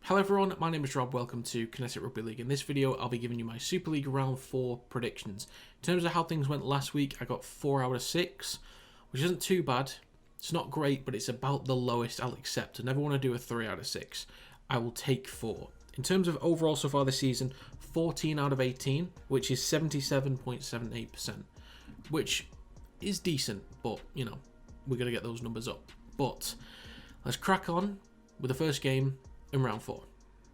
Hello everyone, my name is Rob, welcome to Kinetic Rugby League. In this video, I'll be giving you my Super League Round 4 predictions. In terms of how things went last week, I got 4 out of 6, which isn't too bad. It's not great, but it's about the lowest I'll accept. I never want to do a 3 out of 6. I will take 4. In terms of overall so far this season, 14 out of 18, which is 77.78%, which is decent, but, you know, we're going to get those numbers up. But let's crack on with the first game in round 4.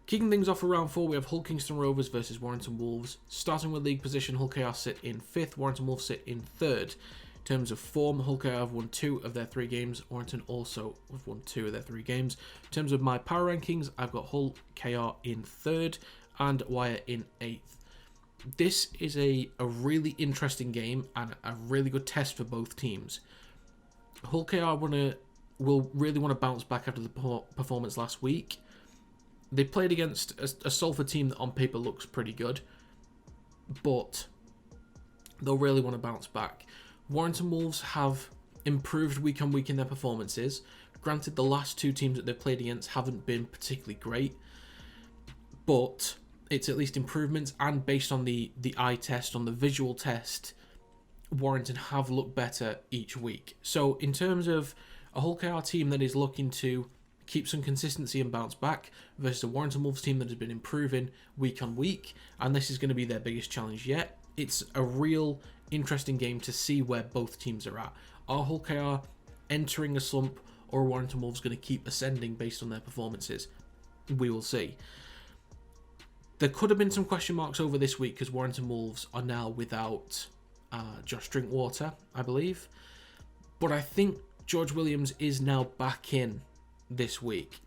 Kicking things off for round 4, we have Kingston Rovers versus Warrington Wolves. Starting with league position, Hull KR sit in 5th, Warrington Wolves sit in 3rd. In terms of form, Hull KR have won 2 of their 3 games, Warrington also have won 2 of their 3 games. In terms of my power rankings, I've got Hull KR in 3rd and Wire in 8th. This is a really interesting game and a really good test for both teams. Hull KR will really want to bounce back after the performance last week. They played against a Salford team that on paper looks pretty good, but they'll really want to bounce back. Warrington Wolves have improved week on week in their performances. Granted, the last 2 teams that they've played against haven't been particularly great, but it's at least improvements, and based on the eye test, on the visual test, Warrington have looked better each week. So in terms of a Hull KR team that is looking to keep some consistency and bounce back versus a Warrington Wolves team that has been improving week on week, and this is going to be their biggest challenge yet. It's a real interesting game to see where both teams are at. Are Hull KR entering a slump, or are Warrington Wolves going to keep ascending based on their performances? We will see. There could have been some question marks over this week because Warrington Wolves are now without Josh Drinkwater, I believe. But I think George Williams is now back in this week.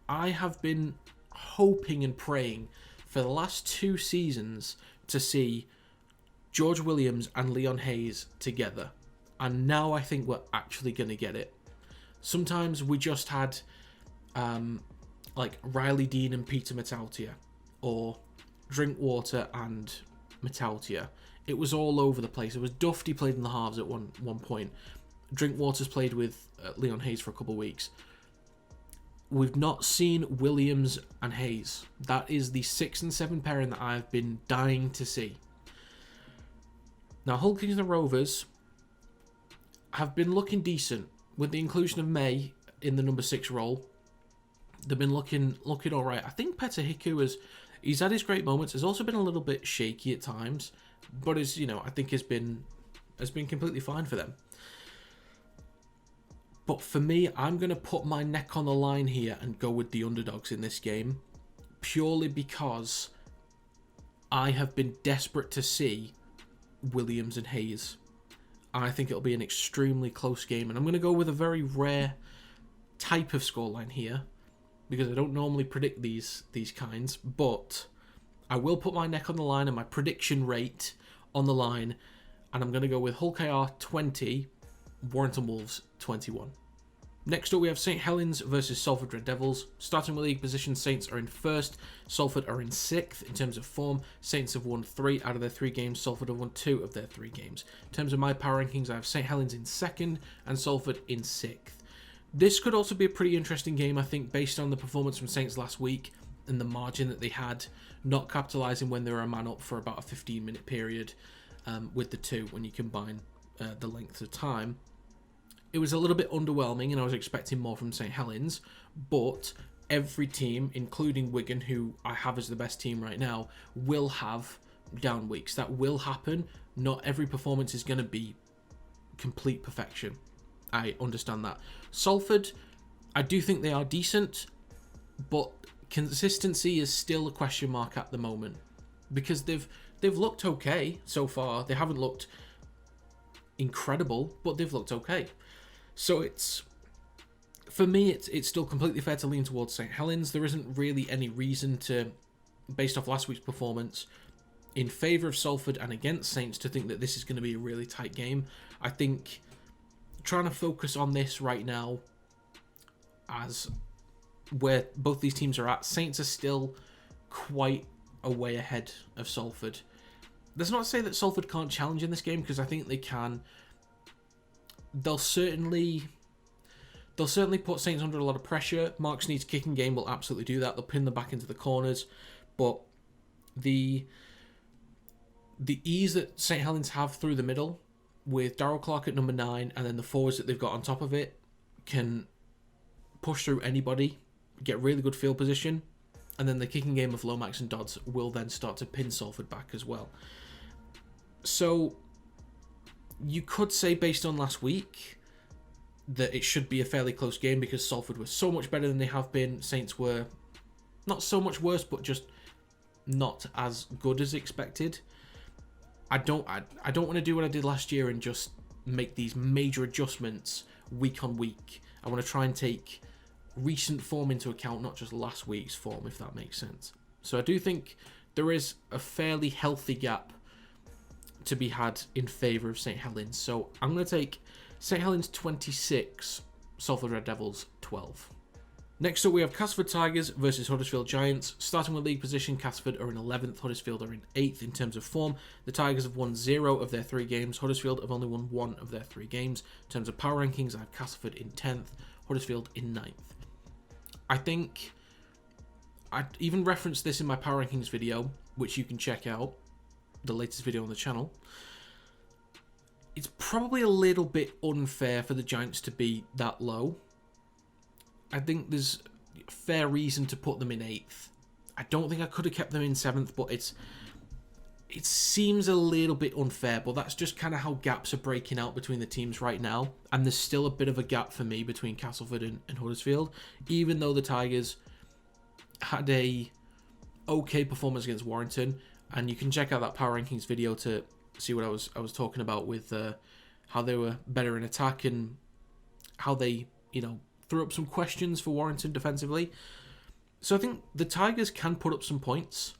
I have been hoping and praying for the last 2 seasons to see George Williams and Leon Hayes together, and now I think we're actually going to get it. Sometimes we just had like Riley Dean and Peter Matautia, or Drinkwater and Matautia. It was all over the place. It was Dufty played in the halves at one point. Drinkwater's played with Leon Hayes for a couple of weeks. We've not seen Williams and Hayes. That is the 6 and 7 pairing that I've been dying to see. Now, Hull Kingston Rovers have been looking decent. With the inclusion of May in the number 6 role, they've been looking all right. I think Petter Hiku he's had his great moments. Has also been a little bit shaky at times, but I think has been completely fine for them. But for me, I'm going to put my neck on the line here and go with the underdogs in this game, purely because I have been desperate to see Williams and Hayes. And I think it'll be an extremely close game. And I'm going to go with a very rare type of scoreline here, because I don't normally predict these kinds, but I will put my neck on the line and my prediction rate on the line, and I'm going to go with Hull KR 20, Warrington Wolves 21. Next up, we have St Helens versus Salford Red Devils. Starting with league position, Saints are in 1st, Salford are in 6th. In terms of form, Saints have won 3 out of their 3 games, Salford have won 2 of their 3 games. In terms of my power rankings, I have St Helens in 2nd and Salford in 6th. This could also be a pretty interesting game, I think, based on the performance from Saints last week and the margin that they had, not capitalising when they were a man up for about a 15-minute period with the 2 when you combine the length of time. It was a little bit underwhelming, and I was expecting more from St Helens, but every team, including Wigan, who I have as the best team right now, will have down weeks. That will happen. Not every performance is going to be complete perfection. I understand that. Salford, I do think they are decent, but consistency is still a question mark at the moment, because they've looked okay so far. They haven't looked incredible, but they've looked okay. So for me, it's still completely fair to lean towards St Helens. There isn't really any reason to, based off last week's performance, in favour of Salford and against Saints, to think that this is going to be a really tight game. I think trying to focus on this right now, as where both these teams are at, Saints are still quite a way ahead of Salford. That's not to say that Salford can't challenge in this game, because I think they can. They'll certainly they'll certainly put Saints under a lot of pressure. Mark Sneed's kicking game will absolutely do that. They'll pin them back into the corners. But the ease that St Helens have through the middle, with Darryl Clark at number 9, and then the forwards that they've got on top of it, can push through anybody, get really good field position, and then the kicking game of Lomax and Dodds will then start to pin Salford back as well. So you could say, based on last week, that it should be a fairly close game because Salford were so much better than they have been. Saints were not so much worse, but just not as good as expected. I don't want to do what I did last year and just make these major adjustments week on week. I want to try and take recent form into account, not just last week's form, if that makes sense. So I do think there is a fairly healthy gap to be had in favour of St Helens. So I'm going to take St Helens 26, Salford Red Devils 12. Next up, we have Castleford Tigers versus Huddersfield Giants. Starting with league position, Castleford are in 11th, Huddersfield are in 8th in terms of form. The Tigers have won 0 of their 3 games. Huddersfield have only won 1 of their 3 games. In terms of power rankings, I have Castleford in 10th, Huddersfield in 9th. I think I even referenced this in my power rankings video, which you can check out, the latest video on the channel. It's probably a little bit unfair for the Giants to be that low. I think there's a fair reason to put them in 8th. I don't think I could have kept them in 7th, but it seems a little bit unfair, but that's just kind of how gaps are breaking out between the teams right now. And there's still a bit of a gap for me between Castleford and Huddersfield, even though the Tigers had a okay performance against Warrington. And you can check out that power rankings video to see what I was talking about with how they were better in attack and how they, threw up some questions for Warrington defensively. So I think the Tigers can put up some points.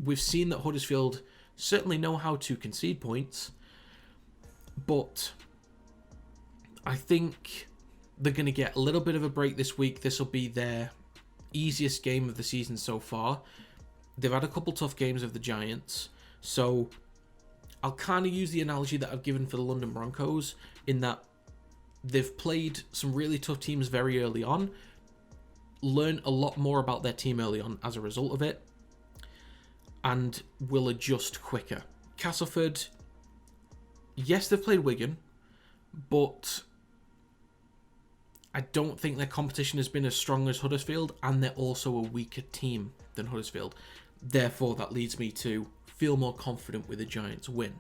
We've seen that Huddersfield certainly know how to concede points, but I think they're going to get a little bit of a break this week. This will be their easiest game of the season so far. They've had a couple tough games of the Giants, so I'll kind of use the analogy that I've given for the London Broncos in that they've played some really tough teams very early on, learn a lot more about their team early on as a result of it, and will adjust quicker. Castleford, yes, they've played Wigan, but I don't think their competition has been as strong as Huddersfield, and they're also a weaker team than Huddersfield. Therefore, that leads me to feel more confident with the Giants' win.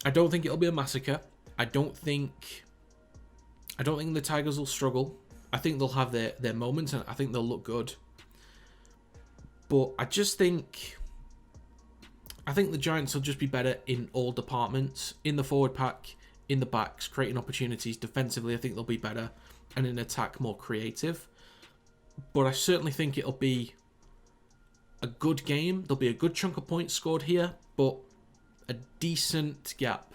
I don't think it'll be a massacre. I don't think the Tigers will struggle. I think they'll have their moments, and I think they'll look good. But I think the Giants will just be better in all departments. In the forward pack, in the backs, creating opportunities. Defensively, I think they'll be better. And in attack, more creative. But I certainly think it'll be a good game. There'll be a good chunk of points scored here, but a decent gap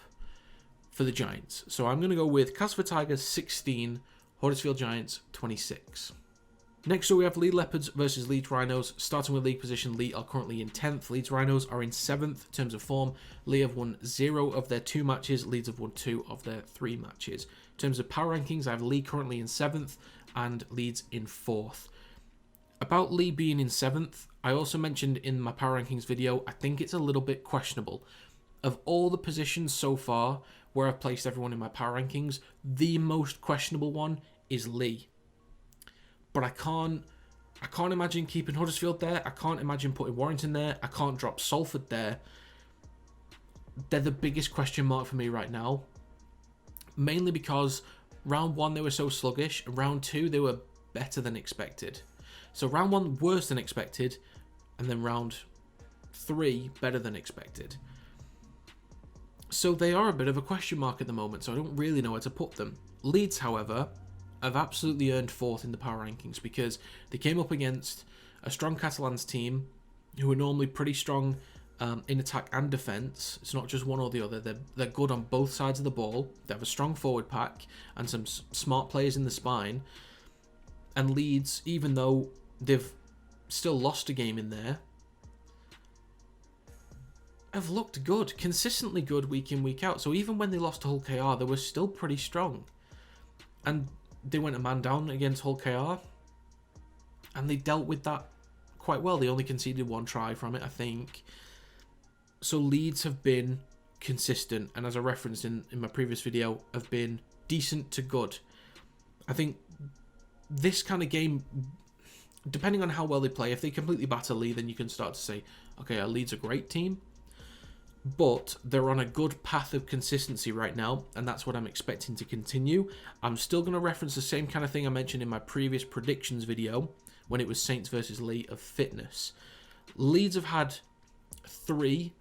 for the Giants. So I'm going to go with Castleford Tigers 16, Huddersfield Giants 26. Next up, we have Leeds Leopards versus Leeds Rhinos. Starting with league position, Leeds are currently in 10th. Leeds Rhinos are in 7th in terms of form. Leeds have won 0 of their 2 matches. Leeds have won 2 of their 3 matches. In terms of power rankings, I have Leeds currently in 7th and Leeds in 4th. About Leeds being in 7th, I also mentioned in my power rankings video, I think it's a little bit questionable. Of all the positions so far where I've placed everyone in my power rankings, the most questionable one is Leigh. But I can't imagine keeping Huddersfield there. I can't imagine putting Warrington there. I can't drop Salford there. They're the biggest question mark for me right now. Mainly because round 1 they were so sluggish. Round 2 they were better than expected. So round 1 worse than expected. And then round 3 better than expected. So they are a bit of a question mark at the moment. So I don't really know where to put them. Leeds, however, have absolutely earned 4th in the power rankings because they came up against a strong Catalans team who are normally pretty strong in attack and defence. It's not just one or the other. They're good on both sides of the ball. They have a strong forward pack and some smart players in the spine. And Leeds, even though they've still lost a game in there, have looked good, consistently good week in, week out. So even when they lost to Hull KR, they were still pretty strong. And they went a man down against Hull KR, and they dealt with that quite well. They only conceded 1 try from it, I think. So Leeds have been consistent, and as I referenced in my previous video, have been decent to good. I think this kind of game, depending on how well they play, if they completely batter Leigh, then you can start to say, okay, Leeds a great team. But they're on a good path of consistency right now, and that's what I'm expecting to continue. I'm still going to reference the same kind of thing I mentioned in my previous predictions video when it was Saints versus Leigh of fitness. Leeds have had 3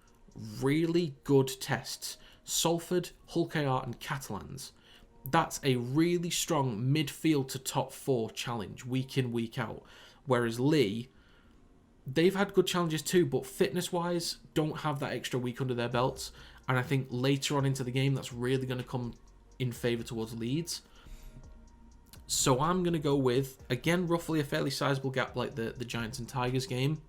really good tests. Salford, Hull KR and Catalans. That's a really strong midfield to top 4 challenge week in, week out. Whereas Leigh, they've had good challenges too, but fitness-wise, don't have that extra week under their belts. And I think later on into the game, that's really going to come in favour towards Leeds. So I'm going to go with, again, roughly a fairly sizable gap like the Giants and Tigers game.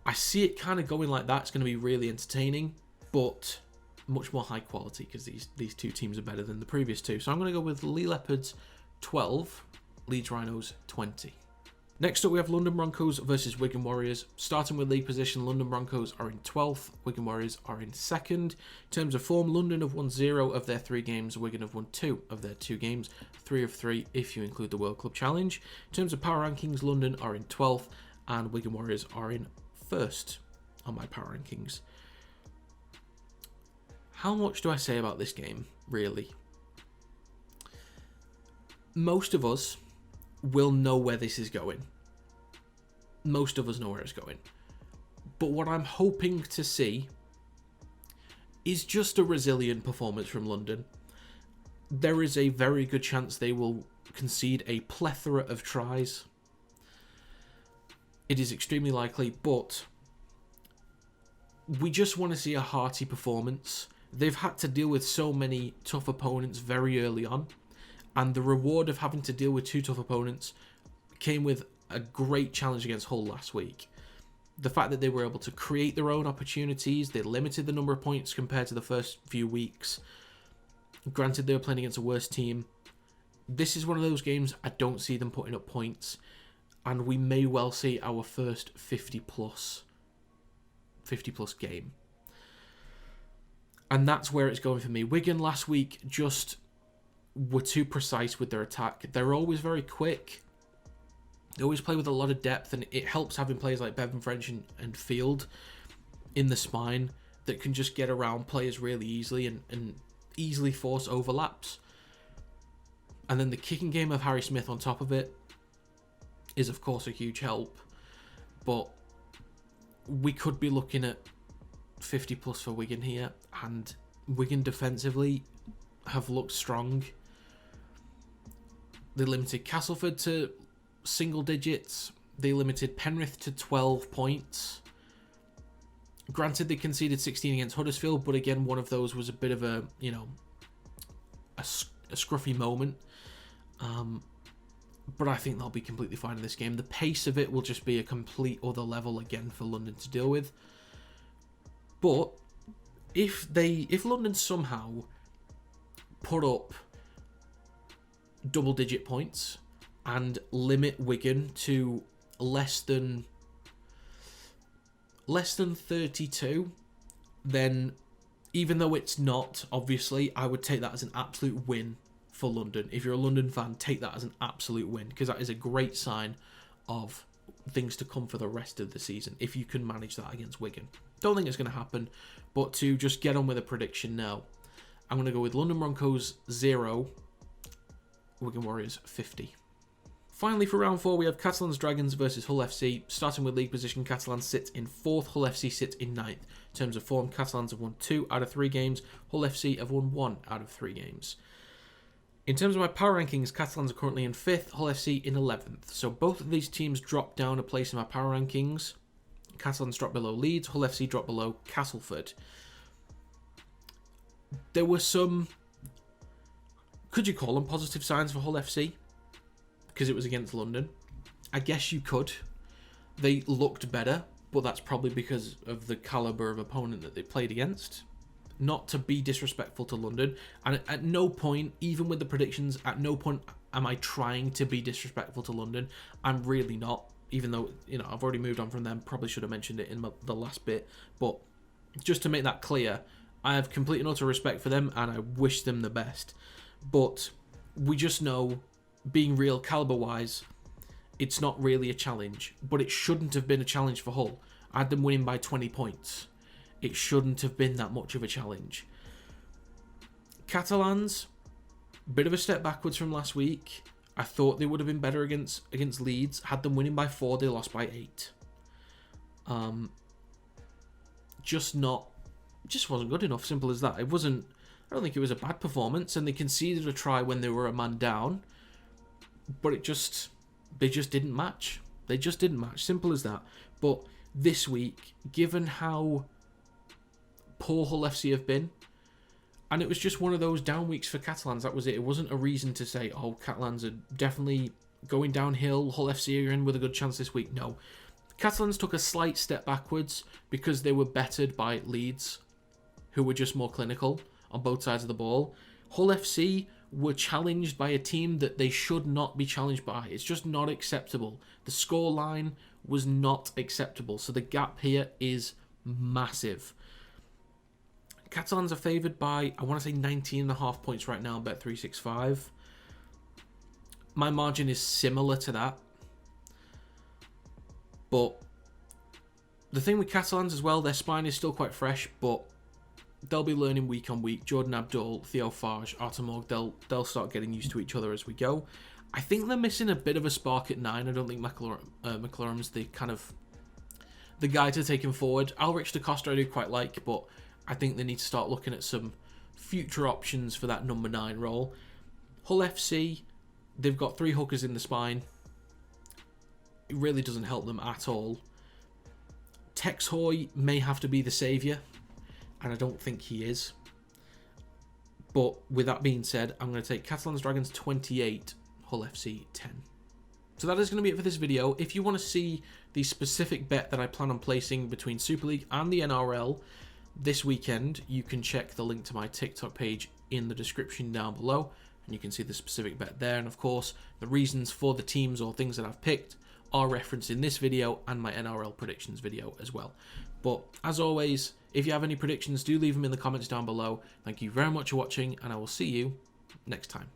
I see it kind of going like that. It's going to be really entertaining, but much more high quality because these 2 teams are better than the previous 2. So I'm going to go with Leigh Leopards 12, Leeds Rhinos 20. Next up, we have London Broncos versus Wigan Warriors. Starting with league position, London Broncos are in 12th, Wigan Warriors are in 2nd. In terms of form, London have won 0 of their 3 games, Wigan have won 2 of their 2 games, 3 of 3 if you include the World Club Challenge. In terms of power rankings, London are in 12th and Wigan Warriors are in 1st on my power rankings. How much do I say about this game, really? Most of us will know where this is going. Most of us know where it's going. But what I'm hoping to see is just a resilient performance from London. There is a very good chance they will concede a plethora of tries. It is extremely likely, but we just want to see a hearty performance. They've had to deal with so many tough opponents very early on, and the reward of having to deal with 2 tough opponents came with a great challenge against Hull last week. The fact that they were able to create their own opportunities, they limited the number of points compared to the first few weeks. Granted, they were playing against a worse team. This is one of those games I don't see them putting up points, and we may well see our first 50 plus game. And that's where it's going for me. Wigan last week just were too precise with their attack. They're always very quick. They always play with a lot of depth, and it helps having players like Bevan French and Field in the spine that can just get around players really easily and easily force overlaps. And then the kicking game of Harry Smith on top of it is, of course, a huge help. But we could be looking at 50 plus for Wigan here, and Wigan defensively have looked strong. They limited Castleford to single digits. They limited Penrith to 12 points. Granted, they conceded 16 against Huddersfield, but again, one of those was a bit of a scruffy moment. But I think they'll be completely fine in this game. The pace of it will just be a complete other level again for London to deal with. But if London somehow put up double-digit points and limit Wigan to less than 32, then even though it's not, obviously, I would take that as an absolute win for London. If you're a London fan, take that as an absolute win, because that is a great sign of things to come for the rest of the season if you can manage that against Wigan. Don't think it's going to happen, but to just get on with a prediction now, I'm going to go with London Broncos 0, Wigan Warriors 50. Finally, for round 4, we have Catalans Dragons versus Hull FC. Starting with league position, Catalans sit in 4th, Hull FC sits in 9th. In terms of form, Catalans have won 2 out of 3 games, Hull FC have won 1 out of 3 games. In terms of my power rankings, Catalans are currently in 5th, Hull FC in 11th. So both of these teams drop down a place in my power rankings. Catalans drop below Leeds, Hull FC drop below Castleford. There were some, could you call them positive signs for Hull FC? Because it was against London. I guess you could. They looked better, but that's probably because of the calibre of opponent that they played against. Not to be disrespectful to London. And at no point, even with the predictions, at no point am I trying to be disrespectful to London? I'm really not, even though, you know, I've already moved on from them. Probably should have mentioned it in the last bit. But just to make that clear, I have complete and utter respect for them, and I wish them the best. But we just know, being real calibre-wise, it's not really a challenge. But it shouldn't have been a challenge for Hull. I had them winning by 20 points. It shouldn't have been that much of a challenge. Catalans, bit of a step backwards from last week. I thought they would have been better against Leeds. Had them winning by 4, they lost by 8. Just wasn't good enough, simple as that. I don't think it was a bad performance, and they conceded a try when they were a man down, but they just didn't match. They just didn't match, simple as that. But this week, given how poor Hull FC have been, and it was just one of those down weeks for Catalans, that was it. It wasn't a reason to say, oh, Catalans are definitely going downhill, Hull FC are in with a good chance this week. No. Catalans took a slight step backwards because they were bettered by Leeds, who were just more clinical on both sides of the ball. Hull FC were challenged by a team that they should not be challenged by. It's just not acceptable. The scoreline was not acceptable. So the gap here is massive. Catalans are favoured by, I want to say 19.5 points right now on Bet365. My margin is similar to that. But the thing with Catalans as well, their spine is still quite fresh, but they'll be learning week on week. Jordan Abdul, Theo Farge, Artemog, they'll start getting used to each other as we go. I think they're missing a bit of a spark at 9. I don't think McLaurin's the guy to take him forward. Alrich da Costa I do quite like, but I think they need to start looking at some future options for that number 9 role. Hull FC, they've got 3 hookers in the spine. It really doesn't help them at all. Tex Hoy may have to be the saviour, and I don't think he is. But with that being said, I'm going to take Catalans Dragons 28, Hull FC 10. So that is going to be it for this video. If you want to see the specific bet that I plan on placing between Super League and the NRL this weekend, you can check the link to my TikTok page in the description down below, and you can see the specific bet there. And of course, the reasons for the teams or things that I've picked are referenced in this video and my NRL predictions video as well. But as always, if you have any predictions, do leave them in the comments down below. Thank you very much for watching, and I will see you next time.